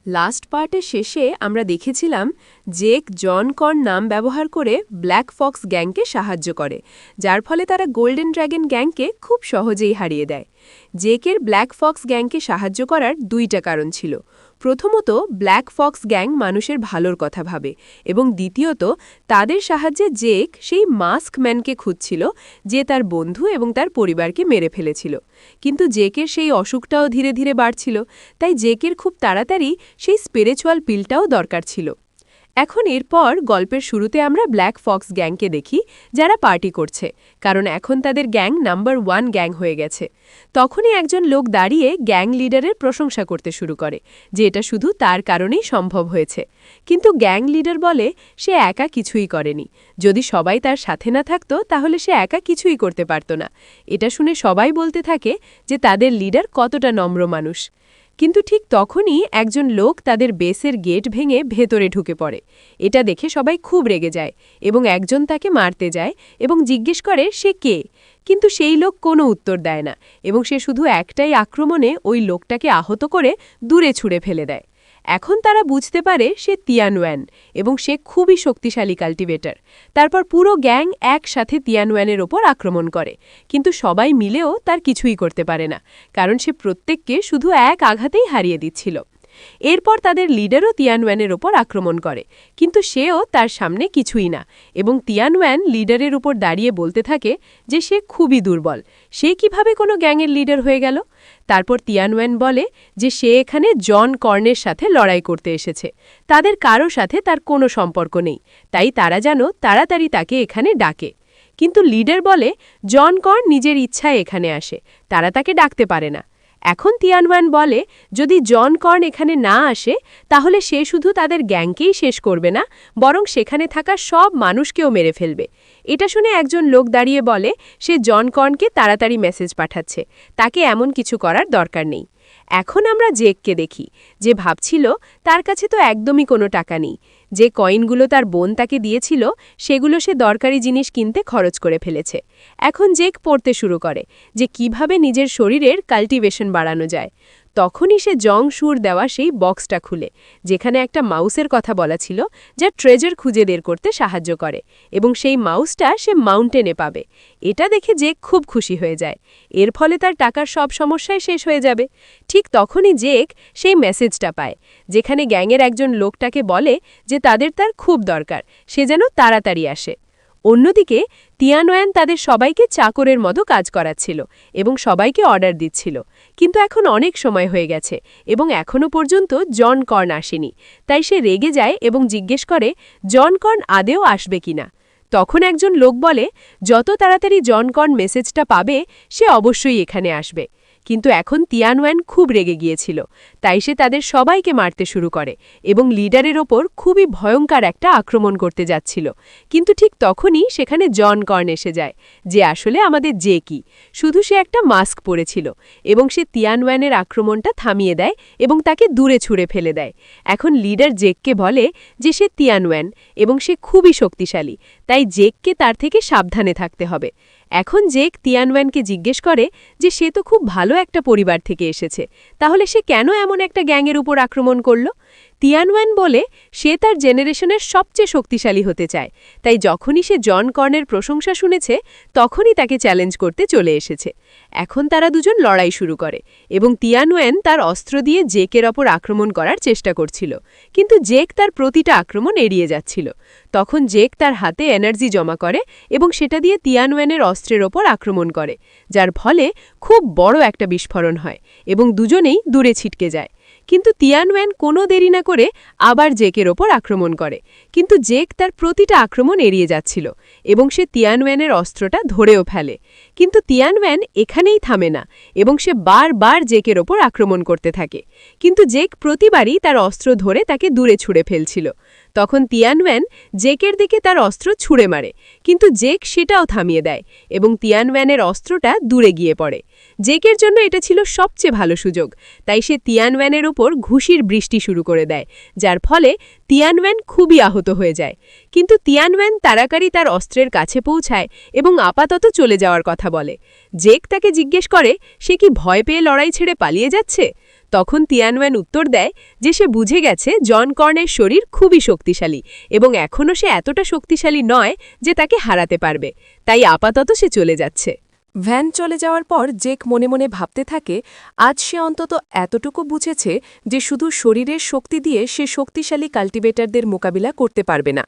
Last পার্টের শেষে আমরা দেখেছিলাম জেক জন কর্ন নাম ব্যবহার করে ব্ল্যাক ফক্স গ্যাংকে সাহায্য করে, যার ফলে তারা গোল্ডেন ড্র্যাগন গ্যাংকে খুব সহজেই হারিয়ে দেয়। জেকের ব্ল্যাক ফক্স গ্যাংকে সাহায্য করার দুইটা কারণ ছিল। প্রথমত, ব্ল্যাক ফক্স গ্যাং মানুষের ভালোর কথা ভাবে, এবং দ্বিতীয়ত, তাদের সাহায্যে জেক সেই মাস্ক ম্যানকে খুঁজছিল যে তার বন্ধু এবং তার পরিবারকে মেরে ফেলেছিল। কিন্তু জেকের সেই অসুখটাও ধীরে ধীরে বাড়ছিল, তাই জেকের খুব তাড়াতাড়ি সেই স্পিরিচুয়াল পিলটাও দরকার ছিল। এখন এরপর গল্পের শুরুতে আমরা ব্ল্যাক ফক্স গ্যাংকে দেখি, যারা পার্টি করছে, কারণ এখন তাদের গ্যাং নাম্বার 1 গ্যাং হয়ে গেছে। তখনই একজন লোক দাঁড়িয়ে গ্যাং লিডারের প্রশংসা করতে শুরু করে যে এটা শুধু তার কারণেই সম্ভব হয়েছে। কিন্তু গ্যাং লিডার বলে সে একা কিছুই করেনি, যদি সবাই তার সাথে না থাকতো তাহলে সে একা কিছুই করতে পারত না। এটা শুনে সবাই বলতে থাকে যে তাদের লিডার কতটা নম্র মানুষ। কিন্তু ঠিক তখনই একজন লোক তাদের বেসের গেট ভেঙে ভেতরে ঢুকে পড়ে। এটা দেখে সবাই খুব রেগে যায় এবং একজন তাকে মারতে যায় এবং জিজ্ঞেস করে সে কে। কিন্তু সেই লোক কোনো উত্তর দেয় না এবং সে শুধু একটাই আক্রমণে ওই লোকটাকে আহত করে দূরে ছুঁড়ে ফেলে দেয়। এখন তারা বুঝতে পারে সে তিয়ানওয়ান এবং সে খুবই শক্তিশালী কাল্টিভেটর। তারপর পুরো গ্যাং একসাথে তিয়ানওয়ানের ওপর আক্রমণ করে, কিন্তু সবাই মিলেও তার কিছুই করতে পারে না, কারণ সে প্রত্যেককে শুধু এক আঘাতেই হারিয়ে দিচ্ছিল। এরপর তাদের লিডারও তিয়ানওয়ানের ওপর আক্রমণ করে, কিন্তু সেও তার সামনে কিছুই না, এবং তিয়ানওয়ান লিডারের উপর দাঁড়িয়ে বলতে থাকে যে সে খুবই দুর্বল, সে কিভাবে কোনো গ্যাংয়ের লিডার হয়ে গেল। তারপর তিয়ানওয়ান বলে যে সে এখানে জন কর্নের সাথে লড়াই করতে এসেছে, তাদের কারো সাথে তার কোনো সম্পর্ক নেই, তাই তারা যেন তাড়াতাড়ি তাকে এখানে ডাকে। কিন্তু লিডার বলে জন কর্ন নিজের ইচ্ছায় এখানে আসে, তারা তাকে ডাকতে পারে না। এখন তিয়ানওয়ান বলে যদি জন কর্ন এখানে না আসে তাহলে সে শুধু তাদের গ্যাংকেই শেষ করবে না, বরং সেখানে থাকা সব মানুষকেও মেরে ফেলবে। এটা শুনে একজন লোক দাঁড়িয়ে বলে সে জন কর্নকে তাড়াতাড়ি মেসেজ পাঠাচ্ছে, তাকে এমন কিছু করার দরকার নেই। এখন আমরা জেককে দেখি, যে ভাবছিল তার কাছে তো একদমই কোনো টাকা নেই। যে কয়েনগুলো তার বোন তাকে দিয়েছিল সেগুলো সে দরকারি জিনিস কিনতে খরচ করে ফেলেছে। এখন জেক পড়তে শুরু করে যে কিভাবে নিজের শরীরের কাল্টিভেশন বাড়ানো যায়। তখনই সে জং সুর দেওয়া সেই বক্সটা খুলে, যেখানে একটা মাউসের কথা বলা ছিল যা ট্রেজার খুঁজে বের করতে সাহায্য করে, এবং সেই মাউসটা সে মাউন্টেনে পাবে। এটা দেখে জেক খুব খুশি হয়ে যায়, এর ফলে তার টাকার সব সমস্যাই শেষ হয়ে যাবে। ঠিক তখনই জেক সেই মেসেজটা পায়, যেখানে গ্যাংয়ের একজন লোকটাকে বলে যে তাদের তার খুব দরকার, সে যেন তাড়াতাড়ি আসে। অন্যদিকে তিয়ানওয়ান তাদের সবাইকে চাকরের মতো কাজ করাচ্ছিল এবং সবাইকে অর্ডার দিচ্ছিল, কিন্তু এখন অনেক সময় হয়ে গেছে এবং এখনও পর্যন্ত জন কর্ন আসেনি। তাই সে রেগে যায় এবং জিজ্ঞেস করে জন কর্ন আদেও আসবে কিনা। তখন একজন লোক বলে যত তাড়াতাড়ি জন কর্ন মেসেজটা পাবে সে অবশ্যই এখানে আসবে। কিন্তু এখন তিয়ানওয়ান খুব রেগে গিয়েছিল, তাই সে তাদের সবাইকে মারতে শুরু করে এবং লিডারের ওপর খুবই ভয়ঙ্কর একটা আক্রমণ করতে যাচ্ছিল। কিন্তু ঠিক তখনই সেখানে জন কর্ন এসে যায়, যে আসলে আমাদের জেকই, শুধু সে একটা মাস্ক পরেছিল, এবং সে তিয়ানওয়ানের আক্রমণটা থামিয়ে দেয় এবং তাকে দূরে ছুঁড়ে ফেলে দেয়। এখন লিডার জেককে বলে যে সে তিয়ানওয়ান এবং সে খুবই শক্তিশালী, তাই জেককে তার থেকে সাবধানে থাকতে হবে। এখন জেক তিয়ানওয়ানকে জিজ্ঞেস করে যে সে তো খুব ভালো একটা পরিবার থেকে এসেছে, তাহলে সে কেন এমন একটা গ্যাংয়ের উপর আক্রমণ করল। তিয়ানওয়ান বলে সে তার জেনারেশনের সবচেয়ে শক্তিশালী হতে চায়, তাই যখনই সে জন কর্নের প্রশংসা শুনেছে তখনই তাকে চ্যালেঞ্জ করতে চলে এসেছে। এখন তারা দুজন লড়াই শুরু করে এবং তিয়ানওয়ান তার অস্ত্র দিয়ে জেকের ওপর আক্রমণ করার চেষ্টা করছিল, কিন্তু জেক তার প্রতিটা আক্রমণ এড়িয়ে যাচ্ছিল। তখন জেক তার হাতে এনার্জি জমা করে এবং সেটা দিয়ে তিয়ানওয়ানের অস্ত্রের ওপর আক্রমণ করে, যার ফলে খুব বড় একটা বিস্ফোরণ হয় এবং দুজনেই দূরে ছিটকে যায়। কিন্তু তিয়ানওয়ান কোনো দেরি না করে আবার জেকের ওপর আক্রমণ করে, কিন্তু জেক তার প্রতিটা আক্রমণ এড়িয়ে যাচ্ছিল এবং সে তিয়ানওয়ানের অস্ত্রটা ধরেও ফেলে। কিন্তু তিয়ানওয়ান এখানেই থামে না এবং সে বারবার জেকের ওপর আক্রমণ করতে থাকে, কিন্তু জেক প্রতিবারই তার অস্ত্র ধরে তাকে দূরে ছুঁড়ে ফেলছিল। তখন তিয়ানওয়ান জেকের দিকে তার অস্ত্র ছুঁড়ে মারে, কিন্তু জেক সেটাও থামিয়ে দেয় এবং তিয়ানওয়ানের অস্ত্রটা দূরে গিয়ে পড়ে। জেকের জন্য এটা ছিল সবচেয়ে ভালো সুযোগ, তাই সে তিয়ানওয়ানের ওপর ঘুষির বৃষ্টি শুরু করে দেয়, যার ফলে তিয়ানওয়ান খুবই আহত হয়ে যায়। কিন্তু তিয়ানওয়ান তাড়াতাড়ি তার অস্ত্রের কাছে পৌঁছায় এবং আপাতত চলে যাওয়ার কথা বলে। জেক তাকে জিজ্ঞেস করে সে কি ভয় পেয়ে লড়াই ছেড়ে পালিয়ে যাচ্ছে। তখন তিয়ানওয়ান উত্তর দেয় যে সে বুঝে গেছে জন কর্নের শরীর খুবই শক্তিশালী এবং এখনও সে এতটা শক্তিশালী নয় যে তাকে হারাতে পারবে, তাই আপাতত সে চলে যাচ্ছে। ভ্যান চলে যাওয়ার পর জেক মনে মনে ভাবতে থাকে, আজ সে অন্তত এতটুকু বুঝেছে যে শুধু শরীরের শক্তি দিয়ে সে শক্তিশালী কাল্টিভেটরদের মোকাবিলা করতে পারবে না।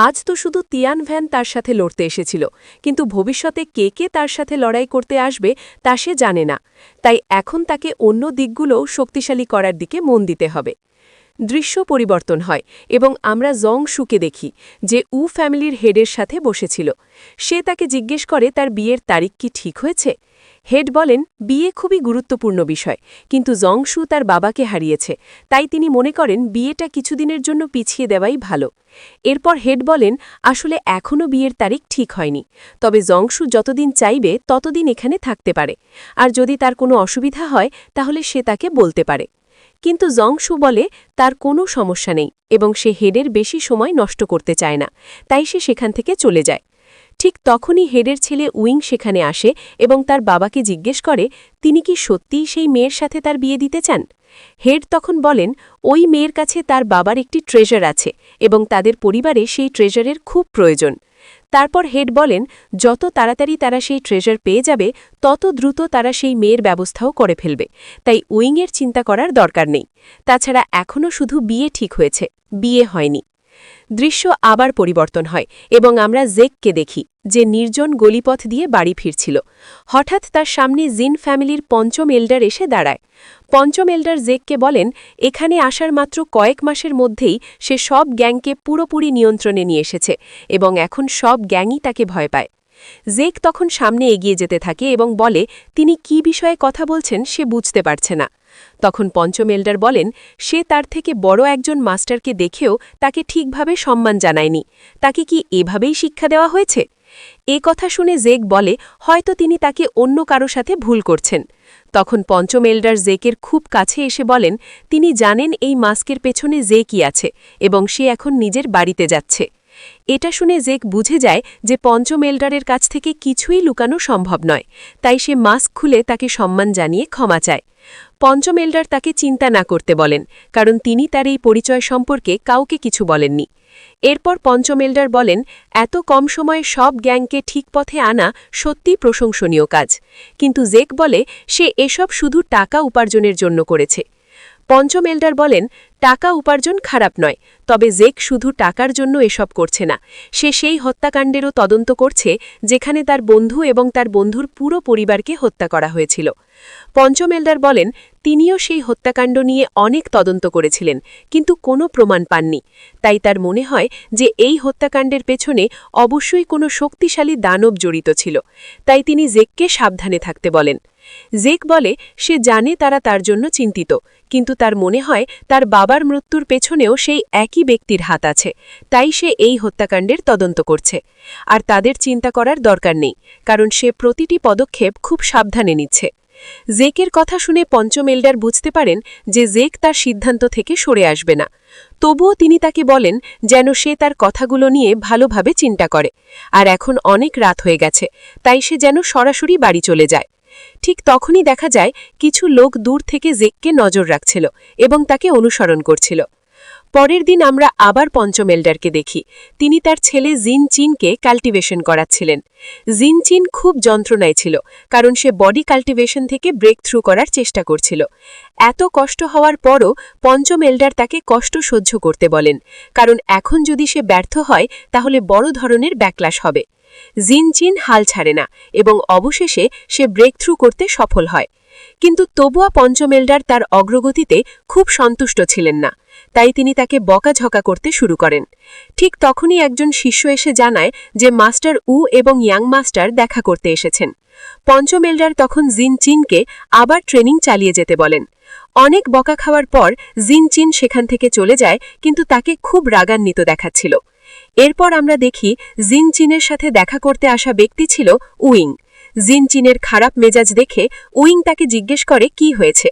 আজ তো শুধু তিয়ান ভ্যান তার সাথে লড়তে এসেছিল, কিন্তু ভবিষ্যতে কে কে তার সাথে লড়াই করতে আসবে তা সে জানে না, তাই এখন তাকে অন্য দিকগুলোও শক্তিশালী করার দিকে মন দিতে হবে। দৃশ্য পরিবর্তন হয় এবং আমরা জং শুকে দেখি যে ফ্যামিলির হেডের সাথে বসেছিল। সে তাকে জিজ্ঞেস করে তার বিয়ের তারিখ কি ঠিক হয়েছে। হেড বলেন বিয়ে খুবই গুরুত্বপূর্ণ বিষয়, কিন্তু জং শু তার বাবাকে হারিয়েছে, তাই তিনি মনে করেন বিয়েটা কিছুদিনের জন্য পিছিয়ে দেওয়াই ভালো। এরপর হেড বলেন আসলে এখনও বিয়ের তারিখ ঠিক হয়নি, তবে জং শু যতদিন চাইবে ততদিন এখানে থাকতে পারে, আর যদি তার কোনো অসুবিধা হয় তাহলে সে তাকে বলতে পারে। কিন্তু জং শু বলে তার কোনো সমস্যা নেই এবং সে হেডের বেশি সময় নষ্ট করতে চায় না, তাই সে সেখান থেকে চলে যায়। ঠিক তখনই হেডের ছেলে উইং সেখানে আসে এবং তার বাবাকে জিজ্ঞেস করে তিনি কি সত্যিই সেই মেয়ের সাথে তার বিয়ে দিতে চান। হেড তখন বলেন ওই মেয়ের কাছে তার বাবার একটি ট্রেজার আছে এবং তাদের পরিবারে সেই ট্রেজারের খুব প্রয়োজন। তারপর হেড বলেন যত তাড়াতাড়ি তারা সেই ট্রেজার পেয়ে যাবে তত দ্রুত তারা সেই মেয়ের ব্যবস্থাও করে ফেলবে, তাই উইংয়ের চিন্তা করার দরকার নেই। তাছাড়া এখনও শুধু বিয়ে ঠিক হয়েছে, বিয়ে হয়নি। দৃশ্য আবার পরিবর্তন হয় এবং আমরা জেককে দেখি যে নির্জন গলিপথ দিয়ে বাড়ি ফিরছিল। হঠাৎ তার সামনে জিন ফ্যামিলির পঞ্চম এল্ডার এসে দাঁড়ায়। পঞ্চম এল্ডার জেককে বলেন এখানে আসার মাত্র কয়েক মাসের মধ্যেই সে সব গ্যাংকে পুরোপুরি নিয়ন্ত্রণে নিয়ে এসেছে এবং এখন সব গ্যাংই তাকে ভয় পায়। জেক তখন সামনে এগিয়ে যেতে থাকে এবং বলে তিনি কি বিষয়ে কথা বলছেন সে বুঝতে পারছে না। তখন পঞ্চম এল্ডার বলেন সে তার থেকে বড় একজন মাস্টারকে দেখেও তাকে ঠিকভাবে সম্মান জানায়নি, তাকে কি এভাবেই শিক্ষা দেওয়া হয়েছে। এ কথা শুনে জেক বলে হয়তো তিনি তাকে অন্য কারো সাথে ভুল করছেন। তখন পঞ্চম এল্ডার জেকের খুব কাছে এসে বলেন তিনি জানেন এই মাস্কের পেছনে জেকই আছে এবং সে এখন নিজের বাড়িতে যাচ্ছে। এটা শুনে জেক বুঝে যায় যে পঞ্চম এল্ডারের কাছ থেকে কিছুই লুকানো সম্ভব নয়, তাই সে মাস্ক খুলে তাকে সম্মান জানিয়ে ক্ষমা চায়। পঞ্চম এল্ডার তাকে চিন্তা না করতে বলেন, কারণ তিনি তার এই পরিচয় সম্পর্কে কাউকে কিছু বলেননি। এরপর পঞ্চম এল্ডার বলেন এত কম সময়ে সব গ্যাংকে ঠিক পথে আনা সত্যি প্রশংসনীয় কাজ, কিন্তু জেক বলে সে এসব শুধু টাকা উপার্জনের জন্য করেছে। পঞ্চম এল্ডার বলেন টাকা উপার্জন খারাপ নয়, তবে জেক শুধু টাকার জন্য এসব করছে না, সে সেই হত্যাকাণ্ডেরও তদন্ত করছে যেখানে তার বন্ধু এবং তার বন্ধুর পুরো পরিবারকে হত্যা করা হয়েছিল। পঞ্চম এল্ডার বলেন তিনিও সেই হত্যাকাণ্ড নিয়ে অনেক তদন্ত করেছিলেন, কিন্তু কোনো প্রমাণ পাননি, তাই তার মনে হয় যে এই হত্যাকাণ্ডের পেছনে অবশ্যই কোনো শক্তিশালী দানব জড়িত ছিল, তাই তিনি জেককে সাবধানে থাকতে বলেন। জেক বলে সে জানে তারা তার জন্য চিন্তিত, কিন্তু তার মনে হয় তার বাবার মৃত্যুর পেছনেও সেই একই ব্যক্তির হাত আছে, তাই সে এই হত্যাকাণ্ডের তদন্ত করছে। আর তাদের চিন্তা করার দরকার নেই, কারণ সে প্রতিটি পদক্ষেপ খুব সাবধানে নিচ্ছে। জেকের কথা শুনে পঞ্চম এল্ডার বুঝতে পারেন যে জেক তার সিদ্ধান্ত থেকে সরে আসবে না। তবুও তিনি তাকে বলেন যেন সে তার কথাগুলো নিয়ে ভালোভাবে চিন্তা করে, আর এখন অনেক রাত হয়ে গেছে, তাই সে যেন সরাসরি বাড়ি চলে যায়। ঠিক তখনই দেখা যায় কিছু লোক দূর থেকে জেককে নজর রাখছিল এবং তাকে অনুসরণ করছিল। পরের দিন আমরা আবার পঞ্চম এল্ডারকে দেখি, তিনি তার ছেলে জিন চিনকে কাল্টিভেশন করাচ্ছিলেন। জিন চিন খুব যন্ত্রণায় ছিল, কারণ সে বডি কাল্টিভেশন থেকে ব্রেক থ্রু করার চেষ্টা করছিল। এত কষ্ট হওয়ার পরও পঞ্চম এল্ডার তাকে কষ্ট সহ্য করতে বলেন, কারণ এখন যদি সে ব্যর্থ হয় তাহলে বড় ধরনের ব্যাকলাশ হবে। জিন চিন হাল ছাড়ে না এবং অবশেষে সে ব্রেক থ্রু করতে সফল হয়, কিন্তু তবুও পঞ্চম এল্ডার তার অগ্রগতিতে খুব সন্তুষ্ট ছিলেন না, তাই তিনি তাকে বকাঝকা করতে শুরু করেন। ঠিক তখনই একজন শিষ্য এসে জানায় যে মাস্টার এবং ইয়াং মাস্টার দেখা করতে এসেছেন। পঞ্চম এল্ডার তখন জিন চিনকে আবার ট্রেনিং চালিয়ে যেতে বলেন। অনেক বকা খাওয়ার পর জিন চিন সেখান থেকে চলে যায়, কিন্তু তাকে খুব রাগান্বিত দেখাচ্ছিল। এরপর আমরা দেখি জিন চিনের সাথে দেখা করতে আসা ব্যক্তি ছিল উইং। জিন চিনের খারাপ মেজাজ দেখে উইং তাকে জিজ্ঞেস করে কি হয়েছে।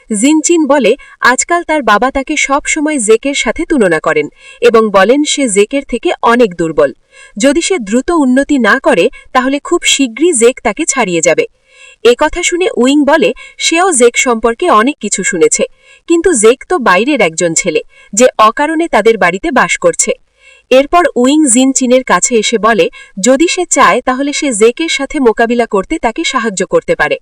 জিন চিন বলে আজকাল তার বাবা তাকে সব সময় জেকের সাথে তুলনা করেন এবং বলেন সে জেকের থেকে অনেক দুর্বল। যদি সে দ্রুত উন্নতি না করে তাহলে খুব শীঘ্রই জেক তাকে ছাড়িয়ে যাবে। কথা শুনে উইং বলে সেও জেক সম্পর্কে অনেক কিছু শুনেছে, কিন্তু জেক তো বাইরের একজন ছেলে যে অকারণে তাদের বাড়িতে বাস করছে। এরপর উইং জিন চিনের কাছে এসে বলে যদি সে চায় তাহলে সে জেকের সাথে মোকাবিলা করতে তাকে সাহায্য করতে পারে।